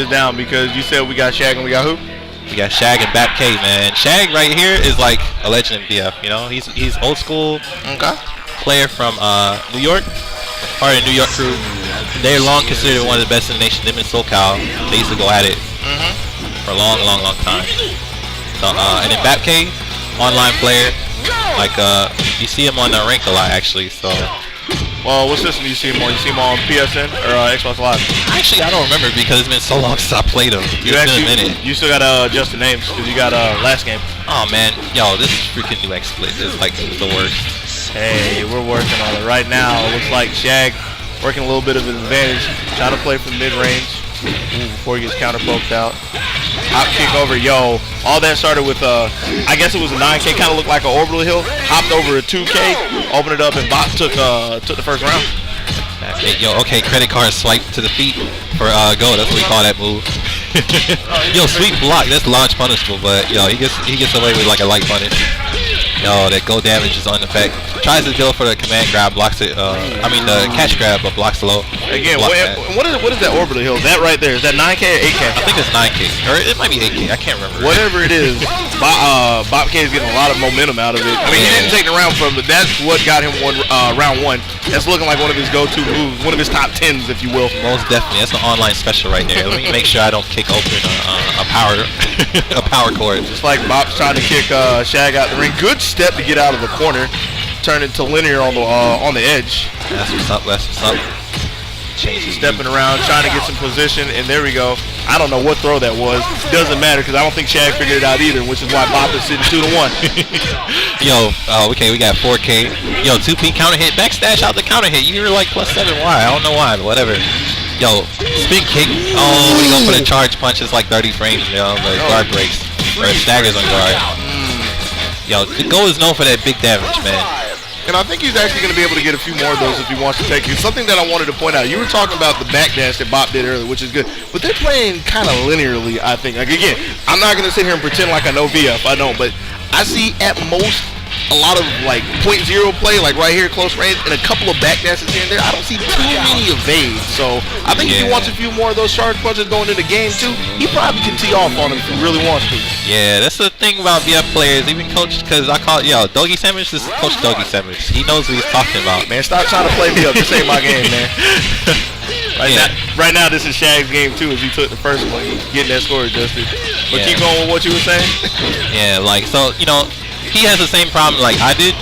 this down because you said we got Shag and we got who? We got Shag and Bapk, man. Shag right here is like a legend in BF. You know, he's old school player from New York, part of the New York crew. They're long considered one of the best in the nation. Them and SoCal, they used to go at it for a long time. So, and then Bapk, online player, like you see him on the rank a lot actually. So. Well, what system do you see him on? You see him on PSN or Xbox Live? Actually, I don't remember because it's been so long since I played him. It's been a minute. You still gotta adjust the names because you got last game. Oh man, yo, this freaking new exploit is like the worst. Hey, we're working on it right now. It looks like Shag working a little bit of an advantage, trying to play from mid-range before he gets counter-poked out. Hop kick over, yo. All that started with, I guess it was a 9K, kind of looked like an orbital hill. Hopped over a 2K, opened it up, and Bapk took the first round. Okay, yo, okay, credit card swipe to the feet for go. That's what we call that move. Yo, sweet block. That's launch punishable, but yo, he gets away with like a light punish. Yo, that go damage is on effect. Tries to go for the command grab, blocks it. I mean the catch grab, but blocks low. Again, what is that orbital hill? That right there, is that 9K or 8K? I think it's 9K, or it might be 8K. I can't remember. Whatever it is, Bapk is getting a lot of momentum out of it. I mean, he didn't take the round from, but that's what got him round one. That's looking like one of his go-to moves, one of his top 10s, if you will. Most definitely, that's an online special right there. Let me make sure I don't kick open a power a power cord. Just like Bapk's trying to kick Shag out the ring. Good step to get out of the corner, turn it to linear on the edge. That's what's up. That's what's up. Stepping around, trying to get some position, and there we go. I don't know what throw that was. Doesn't matter because I don't think Shag figured it out either, which is why Bapk is sitting 2-1. Yo, okay, we got 4K. Yo, 2P counter hit, backstash out the counter hit. You were like +7. Why? I don't know why, but whatever. Yo, spin kick. Oh, we go for the charge punch. It's like 30 frames. Yo, the guard breaks or staggers on guard. Yo, the go is known for that big damage, man. And I think he's actually going to be able to get a few more of those if he wants to take it. Something that I wanted to point out, you were talking about the backdash that Bapk did earlier, which is good. But they're playing kind of linearly, I think. Like, again, I'm not going to sit here and pretend like I know VF. I don't. But I see at most a lot of, like, 0.0 play, like right here, close range, and a couple of backdashes here and there. I don't see too many evades. So I think if he wants a few more of those charge punches going into game 2, he probably can tee off on him if he really wants to. Yeah, that's the thing about VF players, even coach, because I call it, yo, Doggy Sandwich, this is Coach Doggy Sandwich. He knows what he's talking about. Man, stop trying to play me up. This ain't my game, man. Right now, this is Shag's game too, as he took the first one, getting that score adjusted. But keep going with what you were saying. Yeah, like, so, you know, he has the same problem like I did,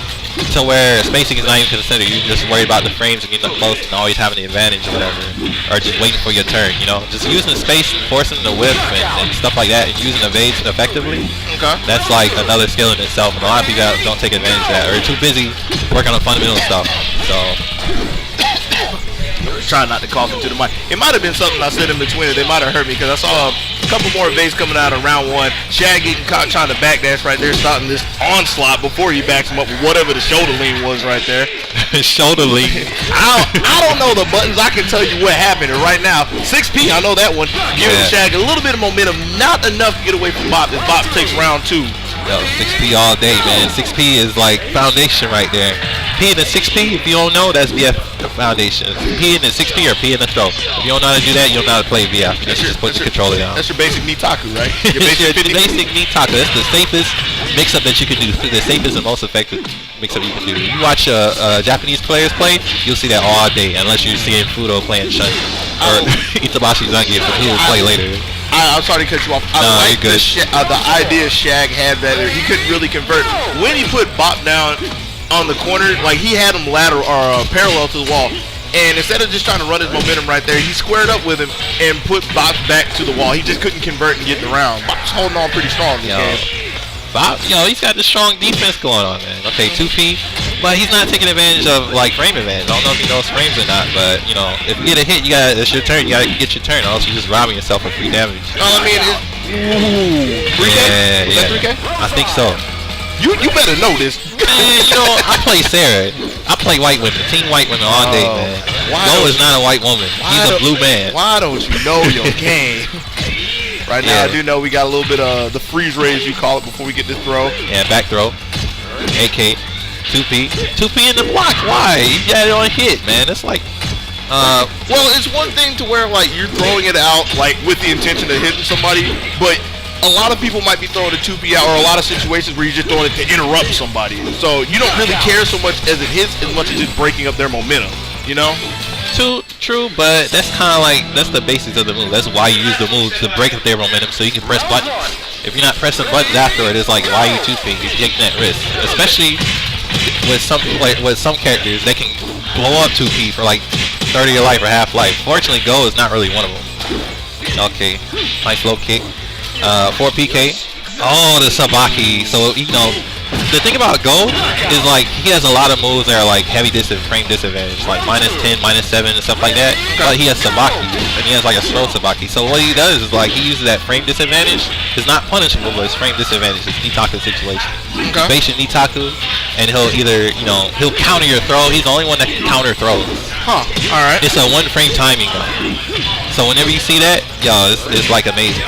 to where spacing is not even considered. You're just worried about the frames and getting up close and always having the advantage or whatever, or just waiting for your turn, you know. Just using the space and forcing the whip and stuff like that, and using evades effectively. Okay. That's like another skill in itself, and a lot of people don't take advantage of that, or are too busy working on fundamental stuff. So. Trying not to cough into the mic. It might have been something I said in between it. They might have heard me because I saw a couple more evades coming out of round 1. Shag getting caught trying to backdash right there, starting this onslaught before he backs him up with whatever the shoulder lean was right there. Shoulder lean. I don't know the buttons. I can tell you what happened right now. 6P, I know that one. Giving Shag a little bit of momentum, not enough to get away from Bapk as Bapk takes round 2. Yo, 6P all day, man. 6P is like foundation right there. P in the 6P, if you don't know, that's VF foundation. P in the 6P or P in the throw. If you don't know how to do that, you don't know how to play VF. You just put your controller down. That's your basic Nitaku, right? Your basic Nitaku. That's the safest mix-up that you can do. The safest and most effective mix-up you can do. You watch Japanese players play, you'll see that all day, unless you're seeing Fudo playing Shun or Itabashi Zangi, who will play later. I'm sorry to cut you off. I like the idea Shag had that he couldn't really convert. When he put Bapk down on the corner, like he had him lateral or parallel to the wall. And instead of just trying to run his momentum right there, he squared up with him and put Bapk back to the wall. He just couldn't convert and get the round. Bapk's holding on pretty strong in this game. Bapk, he's got the strong defense going on, man. Okay, 2P, but he's not taking advantage of like frame advantage. I don't know if he knows frames or not, but you know, if you get a hit, it's your turn. You gotta get your turn, or else you're just robbing yourself of free damage. I mean, 3K? Was that 3K? I think so. You better know this. Man, you know, I play Sarah. I play white women, team white women all day, man. Go is not a white woman. He's a blue man. Why don't you know your game? Right now, I do know we got a little bit of the freeze raise, you call it, before we get this throw. Yeah, back throw. AK. 2P. 2P in the block. Why? You got it on hit, man. That's like Well, it's one thing to where like you're throwing it out like with the intention of hitting somebody, but a lot of people might be throwing a 2P out, or a lot of situations where you're just throwing it to interrupt somebody. So you don't really care so much as it hits, as much as just breaking up their momentum. You know? True, but that's kind of like that's the basics of the move. That's why you use the move, to break up their momentum, so you can press buttons. If you're not pressing buttons afterward, it's like, why are you 2P? You're taking that risk, especially with some characters. They can blow up 2P for like 30 of life or half life. Fortunately, Go is not really one of them. Okay, nice low kick. 4PK. Oh, the Sabaki. So, you know, the thing about Go is like he has a lot of moves that are like heavy frame disadvantage, like -10, -7, and stuff like that. But he has Sabaki, and he has like a slow Sabaki. So what he does is like he uses that frame disadvantage. It's not punishable, but it's frame disadvantage. It's Nitaku situation. Okay. Base your Nitaku, and he'll either, you know, he'll counter your throw. He's the only one that can counter throws. Huh. All right. It's a 1-frame timing though. So whenever you see that, yo, it's like amazing.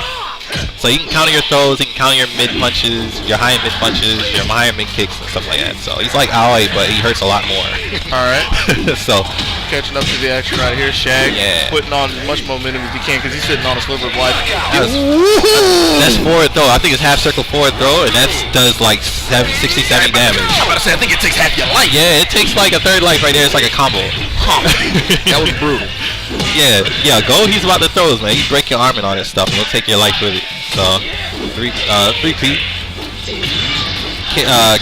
So you can counter your throws, you can counter your mid punches, your high and mid punches, your high and mid kicks and stuff like that. So he's like Aoi, but he hurts a lot more. Alright. So catching up to the action right here, Shag. Yeah. Putting on as much momentum as he can because he's sitting on a sliver of life. That's forward throw. I think it's half circle forward throw, and that does like 60, 70 damage. I'm about to say, I think it takes half your life. Yeah, it takes like a third life right there. It's like a combo. Huh. That was brutal. Yeah, Go, he's about the throws, man. You break your arm and all that stuff, and he'll take your life with it. So, 3P.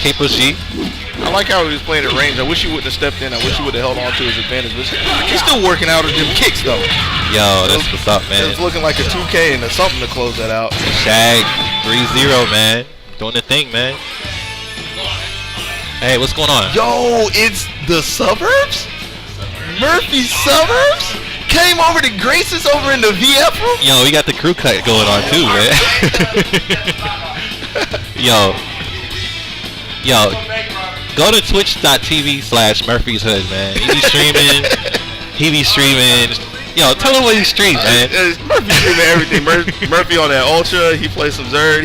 K push G. I like how he was playing at range. I wish he wouldn't have stepped in. I wish he would have held on to his advantage. But he's still working out of them kicks, though. Yo, that's what's up, man. It's looking like a 2K and something to close that out. Shag, 3-0, man. Doing the thing, man. Hey, what's going on? Yo, it's the suburbs? Murphy's suburbs? Came over to Grace's over in the VF room? Yo, we got the crew cut going on too, man. Yo, go to twitch.tv/Murphy's Hood, man. He be streaming. Yo, tell him what he streams, man. Murphy streaming everything. Murphy on that Ultra. He plays some Zerd.